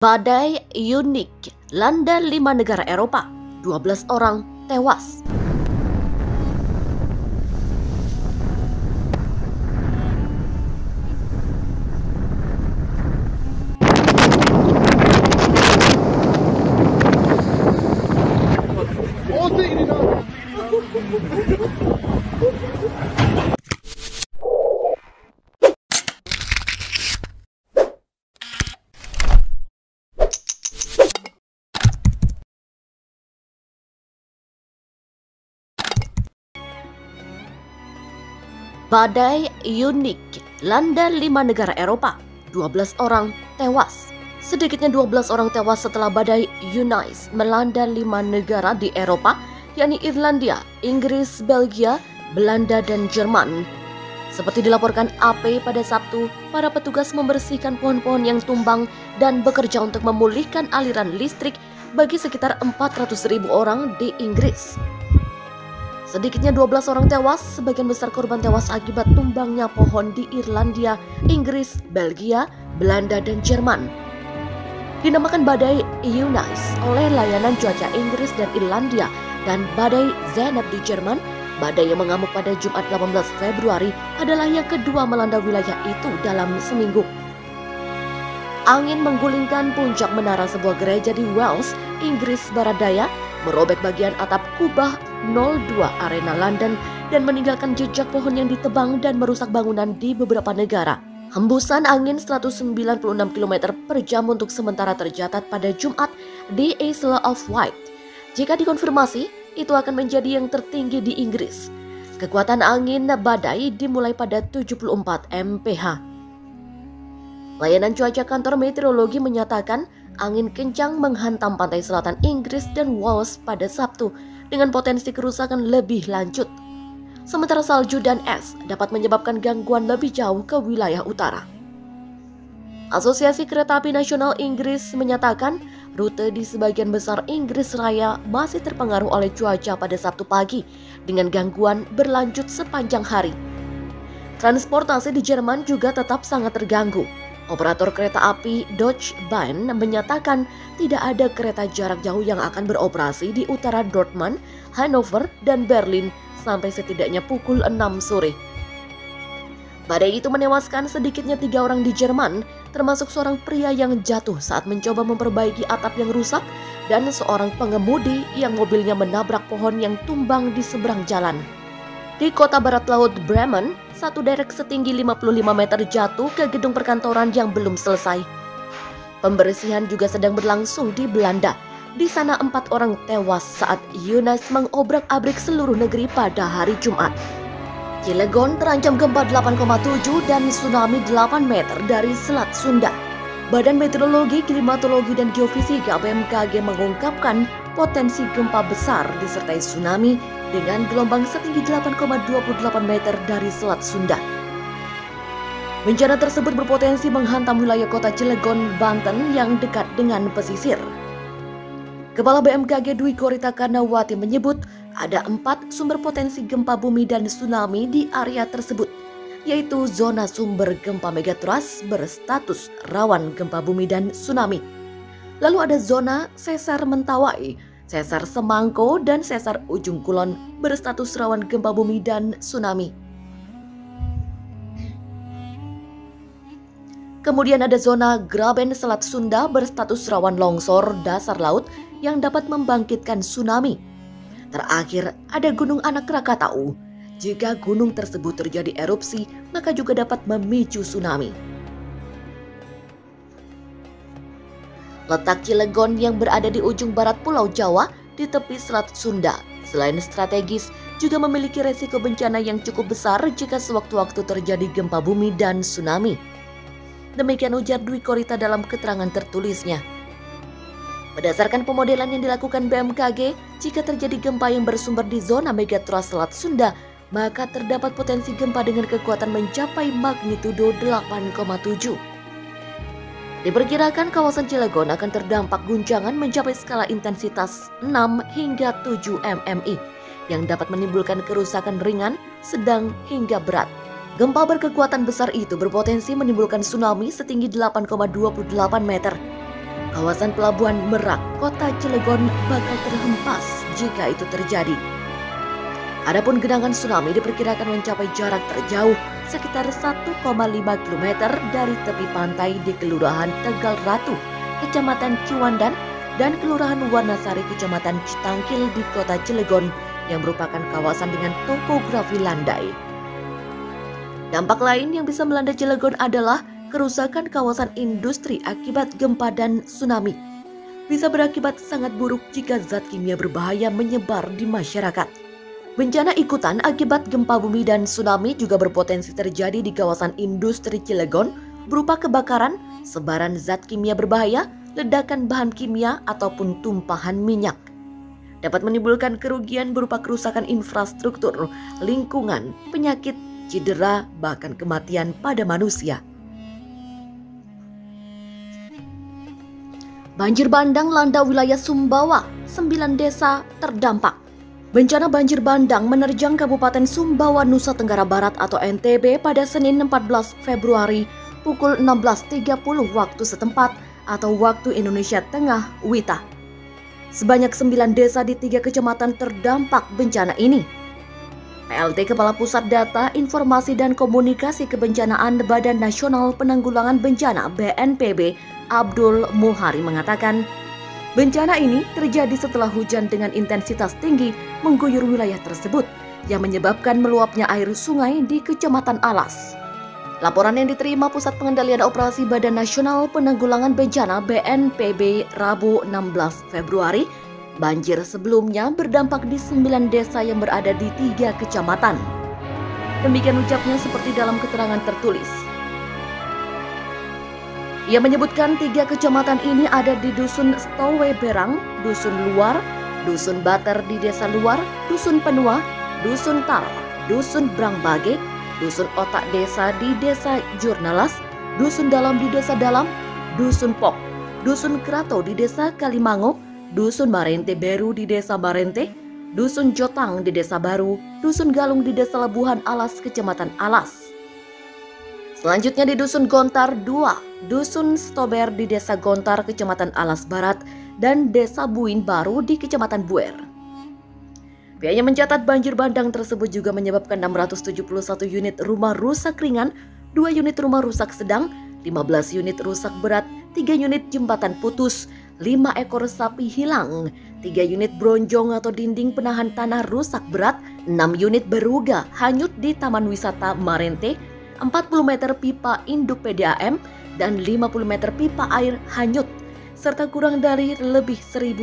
Badai Unik landa 5 negara Eropa, 12 orang tewas. Badai Unik landa 5 negara Eropa, 12 orang tewas. Sedikitnya 12 orang tewas setelah badai Eunice melanda 5 negara di Eropa, yakni Irlandia, Inggris, Belgia, Belanda, dan Jerman. Seperti dilaporkan AP pada Sabtu, para petugas membersihkan pohon-pohon yang tumbang dan bekerja untuk memulihkan aliran listrik bagi sekitar 400.000 orang di Inggris. Sedikitnya 12 orang tewas, sebagian besar korban tewas akibat tumbangnya pohon di Irlandia, Inggris, Belgia, Belanda, dan Jerman. Dinamakan badai Eunice oleh layanan cuaca Inggris dan Irlandia dan badai Zeynep di Jerman, badai yang mengamuk pada Jumat 18 Februari adalah yang kedua melanda wilayah itu dalam seminggu. Angin menggulingkan puncak menara sebuah gereja di Wales, Inggris Barat Daya, merobek bagian atap kubah 02 Arena London dan meninggalkan jejak pohon yang ditebang dan merusak bangunan di beberapa negara. Hembusan angin 196 km per jam untuk sementara tercatat pada Jumat di Isle of Wight. Jika dikonfirmasi, itu akan menjadi yang tertinggi di Inggris. Kekuatan angin badai dimulai pada 74 mph. Layanan cuaca kantor meteorologi menyatakan angin kencang menghantam pantai selatan Inggris dan Wales pada Sabtu dengan potensi kerusakan lebih lanjut. Sementara salju dan es dapat menyebabkan gangguan lebih jauh ke wilayah utara. Asosiasi Kereta Api Nasional Inggris menyatakan rute di sebagian besar Inggris Raya masih terpengaruh oleh cuaca pada Sabtu pagi dengan gangguan berlanjut sepanjang hari. Transportasi di Jerman juga tetap sangat terganggu. Operator kereta api Deutsche Bahn menyatakan tidak ada kereta jarak jauh yang akan beroperasi di utara Dortmund, Hannover, dan Berlin sampai setidaknya pukul 6 sore. Badai itu menewaskan sedikitnya 3 orang di Jerman, termasuk seorang pria yang jatuh saat mencoba memperbaiki atap yang rusak dan seorang pengemudi yang mobilnya menabrak pohon yang tumbang di seberang jalan. Di kota barat laut Bremen, satu derek setinggi 55 meter jatuh ke gedung perkantoran yang belum selesai. Pembersihan juga sedang berlangsung di Belanda. Di sana 4 orang tewas saat Eunice mengobrak-abrik seluruh negeri pada hari Jumat. Cilegon terancam gempa 8,7 dan tsunami 8 meter dari Selat Sunda. Badan Meteorologi, Klimatologi, dan Geofisika BMKG mengungkapkan potensi gempa besar disertai tsunami dengan gelombang setinggi 8,28 meter dari Selat Sunda. Bencana tersebut berpotensi menghantam wilayah kota Cilegon, Banten yang dekat dengan pesisir. Kepala BMKG Dwi Korita Karnawati menyebut ada 4 sumber potensi gempa bumi dan tsunami di area tersebut, yaitu zona sumber gempa megatrust berstatus rawan gempa bumi dan tsunami. Lalu ada zona sesar Mentawai, sesar Semangko, dan sesar Ujung Kulon berstatus rawan gempa bumi dan tsunami. Kemudian ada zona Graben Selat Sunda berstatus rawan longsor dasar laut yang dapat membangkitkan tsunami. Terakhir ada Gunung Anak Krakatau. Jika gunung tersebut terjadi erupsi, maka juga dapat memicu tsunami. Letak Cilegon yang berada di ujung barat Pulau Jawa di tepi Selat Sunda, selain strategis, juga memiliki resiko bencana yang cukup besar jika sewaktu-waktu terjadi gempa bumi dan tsunami. Demikian ujar Dwi Korita dalam keterangan tertulisnya. Berdasarkan pemodelan yang dilakukan BMKG, jika terjadi gempa yang bersumber di zona megatrust Selat Sunda, maka terdapat potensi gempa dengan kekuatan mencapai magnitudo 8,7. Diperkirakan kawasan Cilegon akan terdampak guncangan mencapai skala intensitas 6 hingga 7 mmi yang dapat menimbulkan kerusakan ringan, sedang, hingga berat. Gempa berkekuatan besar itu berpotensi menimbulkan tsunami setinggi 8,28 meter. Kawasan Pelabuhan Merak, Kota Cilegon bakal terhempas jika itu terjadi. Adapun genangan tsunami diperkirakan mencapai jarak terjauh sekitar 1,5 km dari tepi pantai di Kelurahan Tegal Ratu, Kecamatan Ciwandan, dan Kelurahan Wanasari, Kecamatan Citangkil di Kota Cilegon yang merupakan kawasan dengan topografi landai. Dampak lain yang bisa melanda Cilegon adalah kerusakan kawasan industri akibat gempa dan tsunami. Bisa berakibat sangat buruk jika zat kimia berbahaya menyebar di masyarakat. Bencana ikutan akibat gempa bumi dan tsunami juga berpotensi terjadi di kawasan industri Cilegon berupa kebakaran, sebaran zat kimia berbahaya, ledakan bahan kimia, ataupun tumpahan minyak. Dapat menimbulkan kerugian berupa kerusakan infrastruktur, lingkungan, penyakit, cedera, bahkan kematian pada manusia. Banjir bandang melanda wilayah Sumbawa, 9 desa terdampak. Bencana banjir bandang menerjang Kabupaten Sumbawa, Nusa Tenggara Barat atau NTB pada Senin 14 Februari pukul 16.30 waktu setempat atau waktu Indonesia Tengah WITA. Sebanyak 9 desa di 3 kecamatan terdampak bencana ini. PLT Kepala Pusat Data, Informasi dan Komunikasi Kebencanaan Badan Nasional Penanggulangan Bencana BNPB, Abdul Muhari mengatakan, bencana ini terjadi setelah hujan dengan intensitas tinggi mengguyur wilayah tersebut yang menyebabkan meluapnya air sungai di Kecamatan Alas. Laporan yang diterima Pusat Pengendalian Operasi Badan Nasional Penanggulangan Bencana BNPB Rabu 16 Februari, banjir sebelumnya berdampak di 9 desa yang berada di 3 kecamatan. Demikian ucapnya seperti dalam keterangan tertulis. Ia menyebutkan 3 kecamatan ini ada di Dusun Stowe Berang, Dusun Luar, Dusun Bater di Desa Luar, Dusun Penua, Dusun Tal, Dusun Brangbage, Dusun Otak Desa di Desa Jurnalas, Dusun Dalam di Desa Dalam, Dusun Pok, Dusun Krato di Desa Kalimango, Dusun Marente Beru di Desa Marente, Dusun Jotang di Desa Baru, Dusun Galung di Desa Lebuhan Alas, Kecamatan Alas. Selanjutnya di Dusun Gontar 2, Dusun Stober di Desa Gontar, Kecamatan Alas Barat, dan Desa Buin Baru di Kecamatan Buer. Pihaknya mencatat banjir bandang tersebut juga menyebabkan 671 unit rumah rusak ringan, 2 unit rumah rusak sedang, 15 unit rusak berat, 3 unit jembatan putus, 5 ekor sapi hilang, 3 unit bronjong atau dinding penahan tanah rusak berat, 6 unit beruga hanyut di Taman Wisata Marente, 40 meter pipa induk PDAM, dan 50 meter pipa air hanyut, serta kurang dari lebih 1000